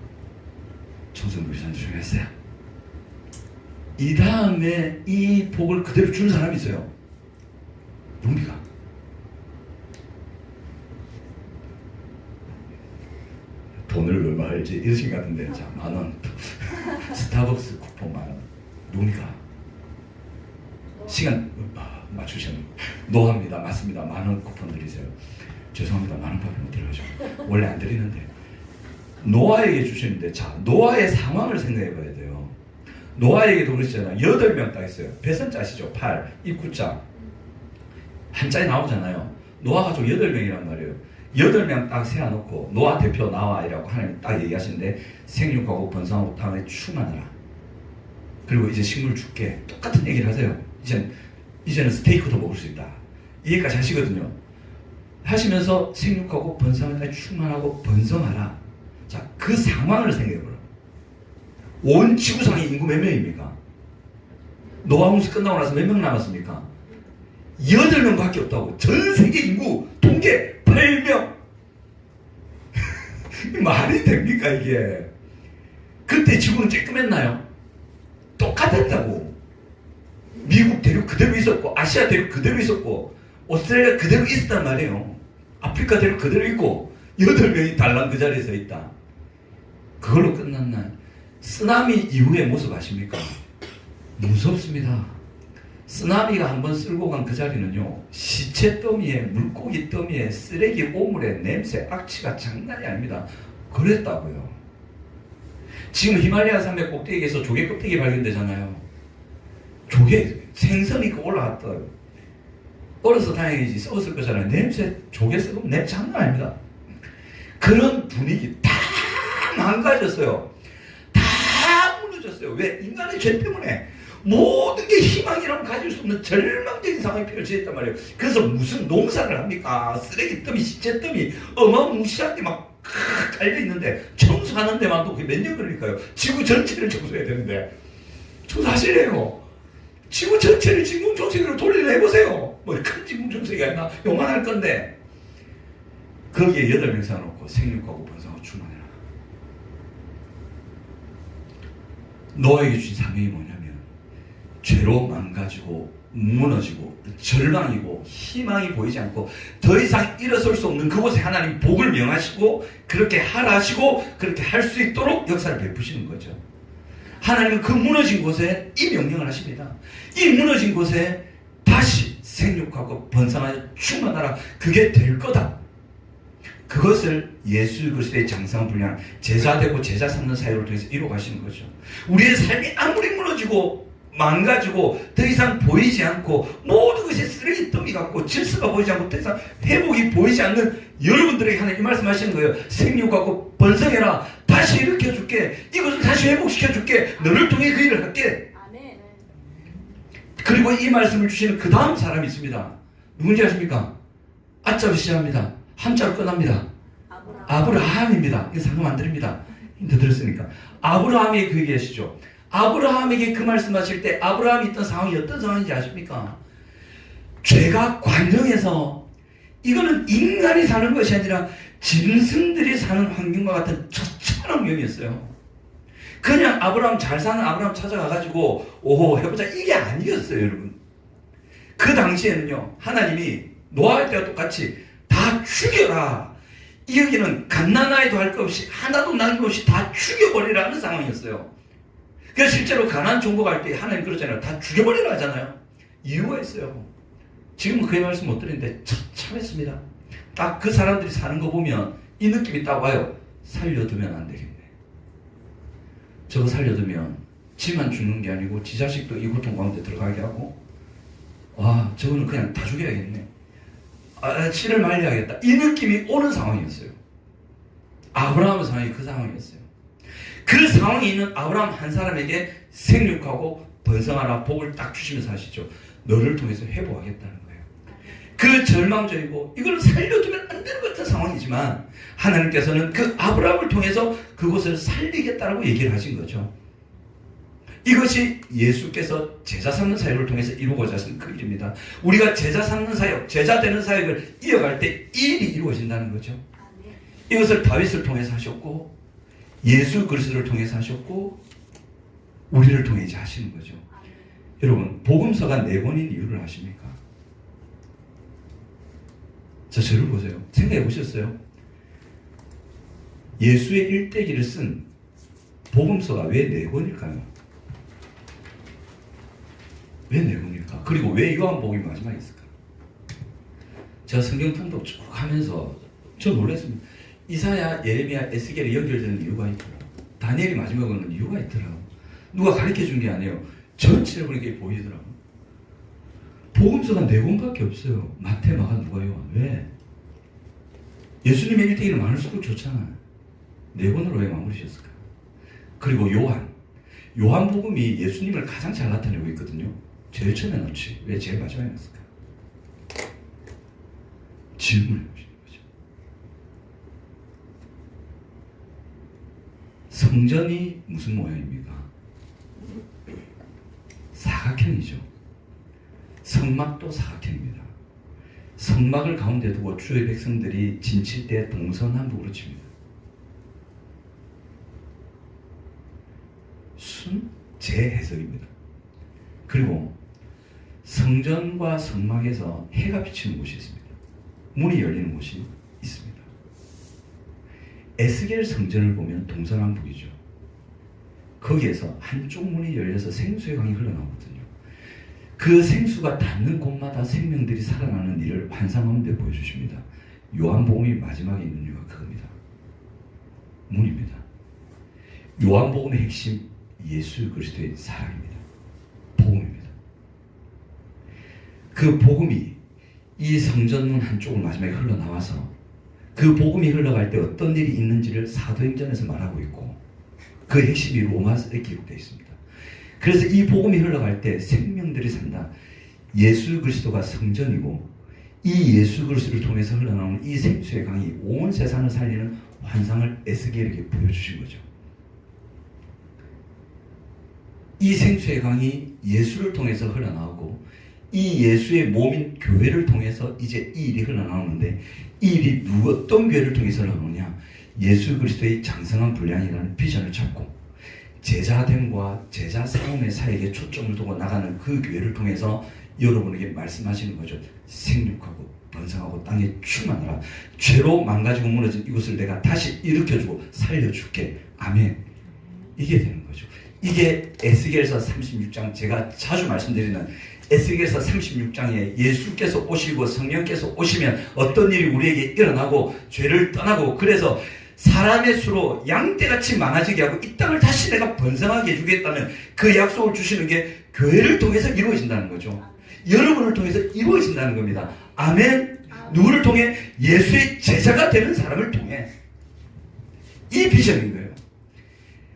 청소년 전도 중에 했어요. 이 다음에 이 복을 그대로 주는 사람이 있어요. 누굽니까? 돈을 얼마 할지 이러신 것 같은데, 자, 10,000원. 스타벅스 쿠폰 10,000원. 누굽니까? 시간 맞추시는 노합니다. 맞습니다. 10,000원 쿠폰 드리세요. 죄송합니다. 10,000원밖에 못 드려가지고 원래 안 드리는데 노아에게 주시는데, 자, 노아의 상황을 생각해 봐야 돼요. 노아에게도 그러시잖아요. 8명 딱 있어요. 배선자 아시죠? 8, 입구자 한자에 나오잖아요. 노아 가족 8명이란 말이에요. 8명 딱 세워놓고 노아 대표 나와 이라고 하나님 딱 얘기하시는데, 생육하고 번성하고 땅에 충만하라. 그리고 이제 식물 줄게. 똑같은 얘기를 하세요. 이제는 스테이크도 먹을 수 있다. 이해까지 하시거든요. 하시면서 생육하고 번성할 때 충만하고 번성하라. 자, 그 상황을 생각해보라. 온 지구상의 인구 몇 명입니까? 노아 홍수 끝나고 나서 몇 명 남았습니까? 8명밖에 없다고. 전 세계 인구 통계 8명. 말이 됩니까 이게? 그때 지구는 쬐끔했나요? 똑같았다고. 미국 대륙 그대로 있었고, 아시아 대륙 그대로 있었고, 오스트레일리아 그대로 있었단 말이에요. 아프리카 대륙 그대로 있고, 8명이 달랑 그 자리에 서 있다. 그걸로 끝났나? 쓰나미 이후의 모습 아십니까? 무섭습니다. 쓰나미가 한번 쓸고 간 그 자리는요, 시체 더미에, 물고기 더미에, 쓰레기 오물에, 냄새, 악취가 장난이 아닙니다. 그랬다고요. 지금 히말라야 산맥 꼭대기에서 조개 껍데기 발견되잖아요. 조개 생선이 올라왔다고요. 얼어서 다행이지 썩었을 거잖아요. 냄새, 조개 썩으면 냄새 장난 아닙니다. 그런 분위기 다 망가졌어요. 다 무너졌어요. 왜? 인간의 죄 때문에 모든 게 희망이라고 가질 수 없는 절망적인 상황이 펼쳐졌단 말이에요. 그래서 무슨 농사를 합니까? 쓰레기 더미, 시체 더미, 어마무시한 게 막 깔려 있는데 청소 청소하는 데만도 그게 몇 년 걸릴까요? 지구 전체를 청소해야 되는데 청소하시래요. 지구 전체를 진공청소기로 돌리려 해보세요. 뭐 큰 진공청소기가 있나? 요만할 건데 거기에 8명 사놓고 생육하고 번성하고 충만해라. 노아에게 주신 사명이 뭐냐면 죄로 망가지고 무너지고 절망이고 희망이 보이지 않고 더 이상 일어설 수 없는 그곳에 하나님 복을 명하시고 그렇게 하라 하시고 그렇게 할 수 있도록 역사를 베푸시는 거죠. 하나님은 그 무너진 곳에 이 명령을 하십니다. 이 무너진 곳에 다시 생육하고 번성하여 충만하라. 그게 될 거다. 그것을 예수 그리스도의 장성한 분량 제자되고 제자 삼는 사역을 통해서 이루어가시는 거죠. 우리의 삶이 아무리 무너지고 망가지고 더 이상 보이지 않고 모든 것이 쓰레기더미 같고 질서가 보이지 않고 더 이상 회복이 보이지 않는 여러분들에게 하나님 말씀하시는 거예요. 생육하고 번성해라. 다시 일으켜줄게. 이것을 다시 회복시켜줄게. 너를 통해 그 일을 할게. 그리고 이 말씀을 주시는 그 다음 사람이 있습니다. 누군지 아십니까? 아자로 시작합니다. 한자로 끝납니다. 아브라함입니다. 이거 상금 안 드립니다. 힌트 들었으니까. 아브라함이 그 얘기하시죠. 아브라함에게 그 말씀하실 때 아브라함이 있던 상황이 어떤 상황인지 아십니까? 죄가 관영해서 이거는 인간이 사는 것이 아니라 짐승들이 사는 환경과 같은 처참한 환경이었어요. 그냥 아브라함 잘 사는 아브라함 찾아가가지고 오호 해보자 이게 아니었어요, 여러분. 그 당시에는요, 하나님이 노아할 때와 똑같이 다 죽여라. 여기는 갓난아이도 할 것 없이 하나도 남김없이 다 죽여버리라는 상황이었어요. 그래서 실제로 가나안 정복할 때 하나님 그러잖아요. 다 죽여버리라 하잖아요. 이유가 있어요. 지금은 그 말씀 못 드리는데 참했습니다. 딱 그 사람들이 사는 거 보면 이 느낌이 딱 와요. 살려두면 안 되겠네. 저거 살려두면 지만 죽는 게 아니고 지 자식도 이 고통 가운데 들어가게 하고 와 저거는 그냥 다 죽여야겠네. 치를 말려야겠다. 이 느낌이 오는 상황이었어요. 아브라함의 상황이 그 상황이었어요. 그 상황에 있는 아브라함 한 사람에게 생육하고 번성하라 복을 딱 주시면서 하시죠. 너를 통해서 회복하겠다는 거예요. 그 절망적이고 이걸 살려두면 안 되는 것 같은 상황이지만 하나님께서는 그 아브라함을 통해서 그곳을 살리겠다라고 얘기를 하신 거죠. 이것이 예수께서 제자 삼는 사역을 통해서 이루고자 하신 그 일입니다. 우리가 제자 삼는 사역, 제자 되는 사역을 이어갈 때 이 일이 이루어진다는 거죠. 이것을 다윗을 통해서 하셨고 예수 그리스도를 통해서 하셨고 우리를 통해 이제 하시는 거죠. 여러분 복음서가 4권인 이유를 아십니까? 저를 보세요. 생각해 보셨어요? 예수의 일대기를 쓴 복음서가 왜 4권일까요? 왜 4권일까? 그리고 왜 요한복음이 마지막에 있을까? 제가 성경 통독 쭉 하면서 저 놀랐습니다. 이사야, 예레미야, 에스겔이 연결되는 이유가 있고 다니엘이 마지막에 오는 이유가 있더라고. 누가 가르쳐준 게 아니에요. 전체를 보니까 보이더라고. 복음서가 4권밖에 없어요. 마태, 마가, 누가, 요한. 왜? 예수님의 일대기는 많을수록 좋잖아요. 4권으로 왜 마무리셨을까? 그리고 요한복음이 예수님을 가장 잘 나타내고 있거든요. 제일 처음에 넣지. 왜 제일 마지막에 넣었을까? 질문해 보시는 거죠. 성전이 무슨 모양입니까? 사각형이죠. 성막도 사각형입니다. 성막을 가운데 두고 주의 백성들이 진칠 때 동서남북으로 칩니다. 제 해석입니다. 그리고 성전과 성막에서 해가 비치는 곳이 있습니다. 문이 열리는 곳이 있습니다. 에스겔 성전을 보면 동서남북이죠. 거기에서 한쪽 문이 열려서 생수의 강이 흘러나오거든요. 그 생수가 닿는 곳마다 생명들이 살아나는 일을 환상하는데 보여주십니다. 요한복음이 마지막에 있는 이유가 그겁니다. 문입니다. 요한복음의 핵심 예수 그리스도의 사랑입니다. 복음입니다. 그 복음이 이 성전문 한쪽을 마지막에 흘러나와서 그 복음이 흘러갈 때 어떤 일이 있는지를 사도행전에서 말하고 있고 그 핵심이 로마서에 기록되어 있습니다. 그래서 이 복음이 흘러갈 때 생명들이 산다. 예수 그리스도가 성전이고 이 예수 그리스도를 통해서 흘러나오는 이 생수의 강이 온 세상을 살리는 환상을 에스겔에게 보여주신 거죠. 이 생수의 강이 예수를 통해서 흘러나오고 이 예수의 몸인 교회를 통해서 이제 이 일이 흘러나오는데 이 일이 어떤 교회를 통해서 흘러나오냐? 예수 그리스도의 장성한 분량이라는 비전을 잡고 제자됨과 제자 사움의 사이에 초점을 두고 나가는 그 교회를 통해서 여러분에게 말씀하시는 거죠. 생육하고 번성하고 땅에 충만하라. 죄로 망가지고 무너진 이곳을 내가 다시 일으켜주고 살려줄게. 아멘. 이게 되는 거죠. 이게 에스겔서 36장, 제가 자주 말씀드리는 에스겔서 36장에 예수께서 오시고 성령께서 오시면 어떤 일이 우리에게 일어나고 죄를 떠나고 그래서 사람의 수로 양떼같이 많아지게 하고 이 땅을 다시 내가 번성하게 해주겠다는 그 약속을 주시는 게 교회를 통해서 이루어진다는 거죠. 여러분을 통해서 이루어진다는 겁니다. 아멘. 누구를 통해? 예수의 제자가 되는 사람을 통해. 이 비전인 거예요.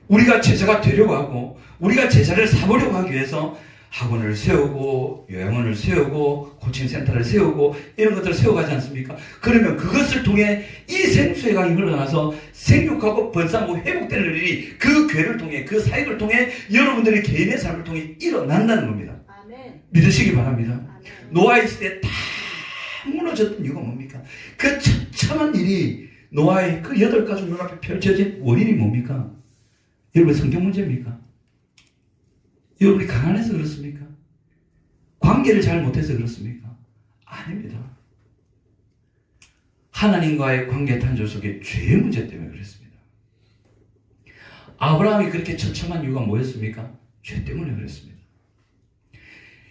우리가 제자가 되려고 하고 우리가 제자를 삼으려고 하기 위해서 학원을 세우고 요양원을 세우고 코칭센터를 세우고 이런 것들을 세워가지 않습니까? 그러면 그것을 통해 이 생수의 강이 흘러나서 생육하고 번성하고 회복되는 일이 그 교회를 통해 그 사역을 통해 여러분들의 개인의 삶을 통해 일어난다는 겁니다. 아멘. 믿으시기 바랍니다. 아멘. 노아의 시대에 다 무너졌던 이유가 뭡니까? 그 처참한 일이 노아의 그 8가족 눈앞에 펼쳐진 원인이 뭡니까? 여러분 성경 문제입니까? 여러분이 가난해서 그렇습니까? 관계를 잘 못해서 그렇습니까? 아닙니다. 하나님과의 관계 탄조 속에 죄의 문제 때문에 그랬습니다. 아브라함이 그렇게 처참한 이유가 뭐였습니까? 죄 때문에 그랬습니다.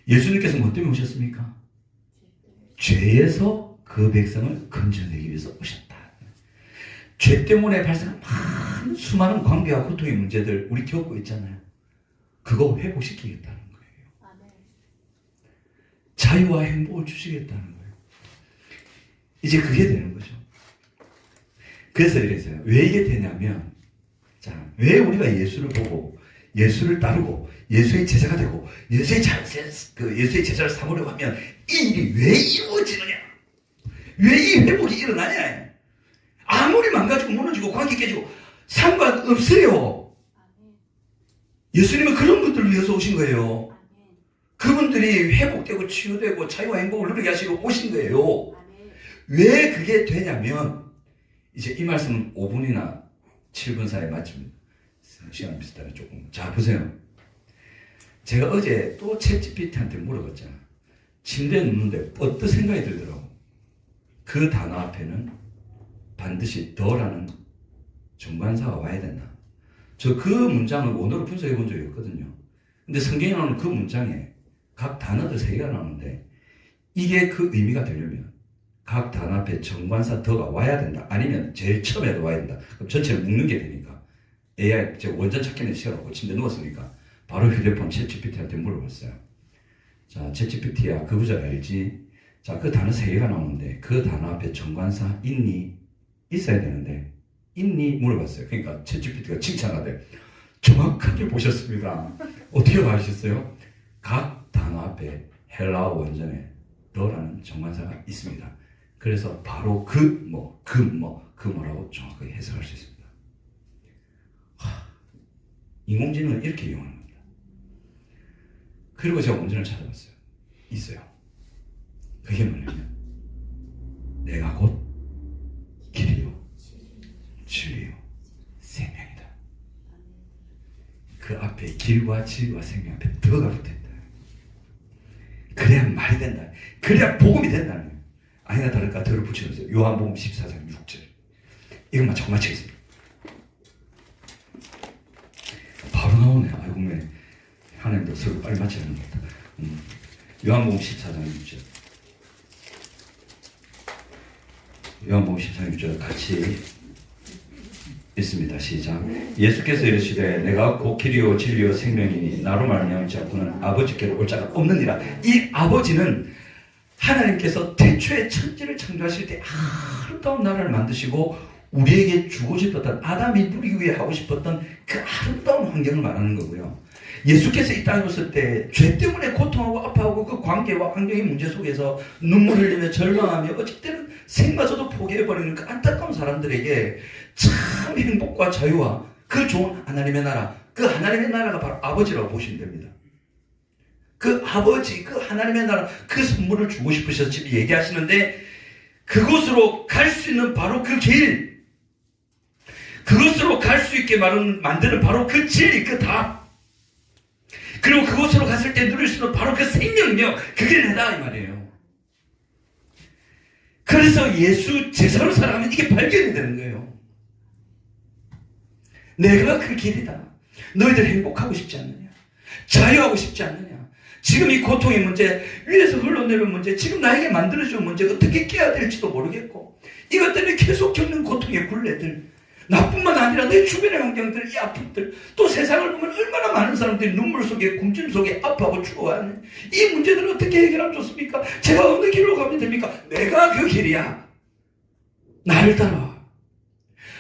예수님께서 뭐 때문에 오셨습니까? 죄에서 그 백성을 건져내기 위해서 오셨다. 죄 때문에 발생한 많은 수많은 관계와 고통의 문제들 우리 겪고 있잖아요. 그거 회복시키겠다는 거예요. 아멘. 자유와 행복을 주시겠다는 거예요. 이제 그게 되는 거죠. 그래서 이랬어요. 왜 이게 되냐면, 자, 왜 우리가 예수를 보고 예수를 따르고 예수의 제자가 되고 예수의 제자를 삼으려고 하면 이 일이 왜 이루어지느냐? 왜 이 회복이 일어나냐? 아무리 망가지고 무너지고 관계 깨지고 상관없어요. 예수님은 그런 분들을 위해서 오신 거예요. 그분들이 회복되고 치유되고 자유와 행복을 누리게 하시러 오신 거예요. 왜 그게 되냐면 이제 이 말씀은 5분이나 7분 사이에 마칩니다. 시간 비슷하네 조금. 자 보세요. 제가 어제 또 챗GPT한테 물어봤잖아. 침대에 눕는데 어떤 생각이 들더라고. 그 단어 앞에는 반드시 더라는 정관사가 와야 된다. 저 그 문장을 원어로 분석해 본 적이 없거든요. 근데 성경에 나오는 그 문장에 각 단어들 3개가 나오는데 이게 그 의미가 되려면 각 단어 앞에 정관사 더가 와야 된다. 아니면 제일 처음에도 와야 된다. 그럼 전체를 묶는 게 되니까 AI 제가 원전 찾기는 시간 없고 침대에 누웠으니까 바로 휴대폰 챗GPT한테 물어봤어요. 자, 챗GPT야 그 구절 알지? 자, 그 단어 3개가 나오는데 그 단어 앞에 정관사 있니? 있어야 되는데 있니? 물어봤어요. 그러니까 챗GPT가 칭찬하대. 정확하게 보셨습니다. 어떻게 아셨어요? 각 단어 앞에 헬라어 원전에 더라는 정관사가 있습니다. 그래서 바로 그 뭐라고 정확하게 해석할 수 있습니다. 인공지능은 이렇게 이용하는 겁니다. 그리고 제가 원전을 찾아봤어요. 있어요. 그게 뭐냐면 내가 곧 길이요 진리요 생명이다. 그 앞에 길과 진리와 생명 앞에 더가 붙어있다. 그래야 말이 된다. 그래야 복음이 된다는 거예요. 아니나 다를까 더를 붙여주세요. 요한복음 14장 6절. 이것만 조금 맞추겠습니다. 바로 나오네. 아이고 매 하나님도 설교 빨리 맞춰야 하는 것 같다. 요한복음 14장 6절. 요한복음 14장 6절 같이 있습니다. 시작. 예수께서 이르시되 내가 곧 길이요 진리요 생명이니 나로 말미암지 않고는 아버지께로 올 자가 없느니라. 이 아버지는 하나님께서 태초에 천지를 창조하실 때 아름다운 나라를 만드시고 우리에게 주고 싶었던, 아담이 누리기 위해 하고 싶었던 그 아름다운 환경을 말하는 거고요. 예수께서 이 땅에 오실 때 죄 때문에 고통하고 아파하고 그 관계와 환경의 문제 속에서 눈물을 흘리며 절망하며 어쩔 때는 생마저도 포기해버리는 그 안타까운 사람들에게 참 행복과 자유와 그 좋은 하나님의 나라, 그 하나님의 나라가 바로 아버지라고 보시면 됩니다. 그 아버지, 그 하나님의 나라, 그 선물을 주고 싶으셔서 지금 얘기하시는데, 그곳으로 갈 수 있는 바로 그 길, 그곳으로 갈 수 있게 만드는 바로 그 진리, 그 답, 그리고 그곳으로 갔을 때 누릴 수 있는 바로 그 생명력, 그게 내다 이 말이에요. 그래서 예수 제사로 살아가면 이게 발견이 되는 거예요. 내가 그 길이다. 너희들 행복하고 싶지 않느냐? 자유하고 싶지 않느냐? 지금 이 고통의 문제, 위에서 흘러내리는 문제, 지금 나에게 만들어준 문제, 어떻게 깨야 될지도 모르겠고, 이것 때문에 계속 겪는 고통의 굴레들, 나뿐만 아니라 내 주변의 환경들, 이 아픔들, 또 세상을 보면 얼마나 많은 사람들이 눈물 속에, 굶주림 속에 아파하고 죽어가는 이 문제들을 어떻게 해결하면 좋습니까? 제가 어느 길로 가면 됩니까? 내가 그 길이야. 나를 따라와.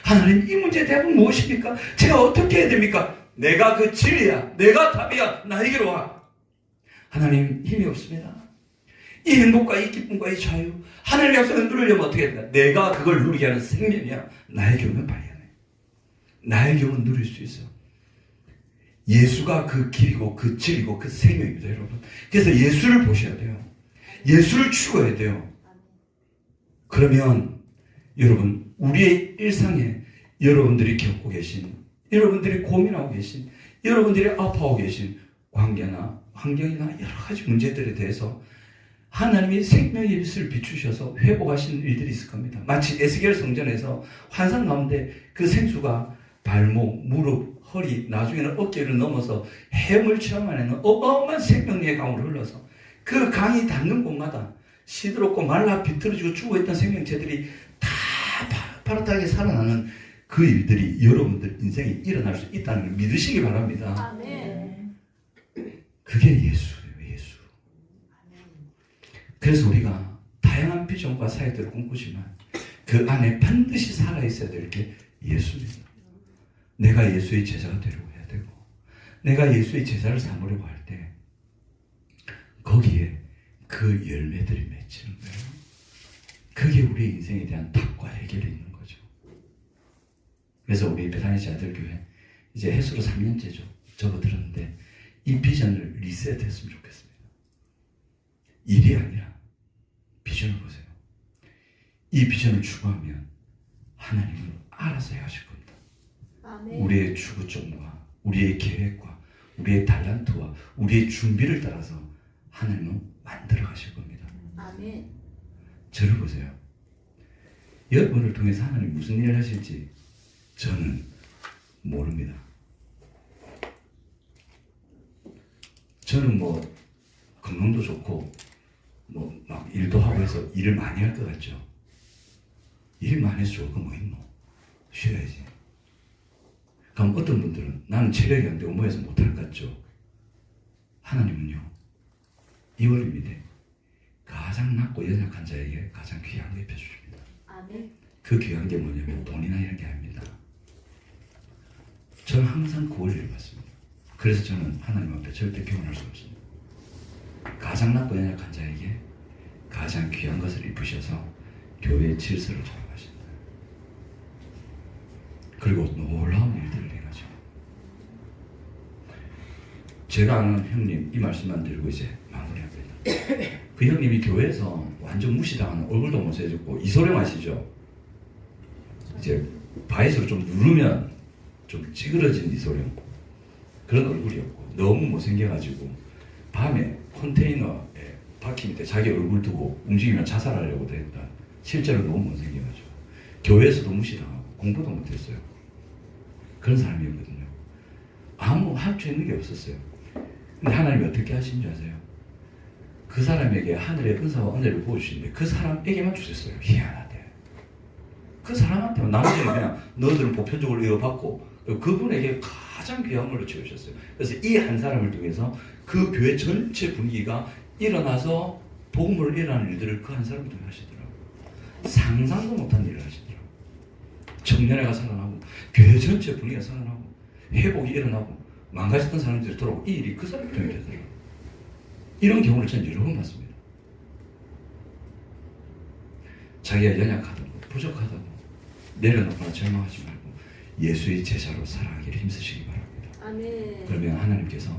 하나님, 이 문제의 대답은 무엇입니까? 제가 어떻게 해야 됩니까? 내가 그 진리야. 내가 답이야. 나에게로 와. 하나님, 힘이 없습니다. 이 행복과 이 기쁨과 이 자유, 하나님의 약속을 누리려면 어떻게 해야 된다? 내가 그걸 누리게 하는 생명이야. 나에게 오면 발견해. 나에게 오면 누릴 수 있어. 예수가 그 길이고 그 진리고 그 생명입니다, 여러분. 그래서 예수를 보셔야 돼요. 예수를 추구해야 돼요. 그러면 여러분, 우리의 일상에 여러분들이 겪고 계신, 여러분들이 고민하고 계신, 여러분들이 아파하고 계신 관계나 환경이나 여러 가지 문제들에 대해서 하나님이 생명의 빛을 비추셔서 회복하시는 일들이 있을 겁니다. 마치 에스겔 성전에서 환상 가운데 그 생수가 발목, 무릎, 허리, 나중에는 어깨를 넘어서 해물 체험하는 어마어마한 생명력의 강으로 흘러서 그 강이 닿는 곳마다 시들었고 말라 비틀어지고 죽어있던 생명체들이 다 파릇하게 살아나는 그 일들이 여러분들 인생에 일어날 수 있다는 걸 믿으시기 바랍니다. 아멘. 그게 예수예요, 예수. 그래서 우리가 다양한 비전과 사역들을 꿈꾸지만 그 안에 반드시 살아있어야 될 게 예수입니다. 내가 예수의 제자가 되려고 해야 되고, 내가 예수의 제자를 삼으려고 할 때 거기에 그 열매들이 맺히는 거예요. 그게 우리 인생에 대한 답과 해결이 있는 거죠. 그래서 우리 베다니 제자들교회 이제 해수로 3년째죠. 접어들었는데 이 비전을 리셋했으면 좋겠습니다. 일이 아니라 비전을 보세요. 이 비전을 추구하면 하나님은 알아서 하실 겁니다. 아멘. 우리의 추구점과 우리의 계획과 우리의 달란트와 우리의 준비를 따라서 하나님은 만들어 가실 겁니다. 아멘. 저를 보세요. 여러분을 통해서 하나님 무슨 일을 하실지 저는 모릅니다. 저는 뭐 건강도 좋고 뭐 막 일도 하고 해서 일을 많이 할 것 같죠. 일 많이 해서 좋을 거 뭐 있노? 쉬어야지. 그럼 어떤 분들은 나는 체력이 안 되고 뭐해서 못할 것 같죠. 하나님은요, 이 원리입니다. 가장 낮고 연약한 자에게 가장 귀한 거 입혀주십니다. 아멘. 그 귀한 게 뭐냐면 돈이나 이런 게 아닙니다. 저는 항상 그 원리를 받습니다. 그래서 저는 하나님 앞에 절대 교훈할 수 없습니다. 가장 낮고 연약한 자에게 가장 귀한 것을 입으셔서 교회의 질서를 잡아가신다. 그리고 놀라운 일들을 행하죠. 제가 아는 형님 이 말씀만 드리고 이제 마무리합니다. 그 형님이 교회에서 완전 무시당하는, 얼굴도 못해졌고 이소룡 아시죠? 이제 바이스로 좀 누르면 좀 찌그러진 이소룡, 그런 얼굴이었고 너무 못생겨가지고 밤에 컨테이너에 바퀴 밑에 자기 얼굴 두고 움직이면 자살하려고도 했다. 실제로 너무 못생겨가지고 교회에서도 무시당하고 공부도 못했어요. 그런 사람이었거든요. 아무 할 수 있는 게 없었어요. 근데 하나님이 어떻게 하시는지 아세요? 그 사람에게 하늘의 은사와 은혜를 보여주시는데 그 사람에게만 주셨어요. 희한하대. 그 사람한테만, 나머지는 그냥 너희들은 보편적으로 이어받고 그분에게 가장 귀한 걸로 채우셨어요. 그래서 이 한 사람을 통해서 그 교회 전체 분위기가 일어나서 복음을 일어나는 일들을 그 한 사람을 통해 하시더라고요. 상상도 못한 일을 하시더라고요. 청년회가 살아나고 교회 전체 분위기가 살아나고 회복이 일어나고 망가졌던 사람들이 돌아오고 이 일이 그 사람이 되더라고요. 이런 경우를 저는 여러 번 봤습니다. 자기가 연약하다고 부족하다고 내려놓거나 절망하지 말고 예수의 제자로 살아가기를 힘쓰시기 바랍니다. 아멘. 그러면 하나님께서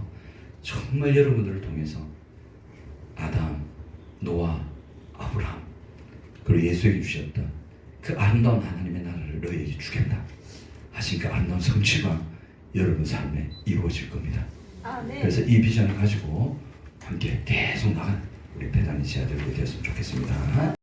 정말 여러분들을 통해서 아담, 노아, 아브라함 그리고 예수에게 주셨던 그 아름다운 하나님의 나라를 너희에게 주겠다 하신 그 아름다운 성취가 여러분 삶에 이루어질 겁니다. 아멘. 그래서 이 비전을 가지고 함께 계속 나간 우리 배단이 지하들이 되었으면 좋겠습니다.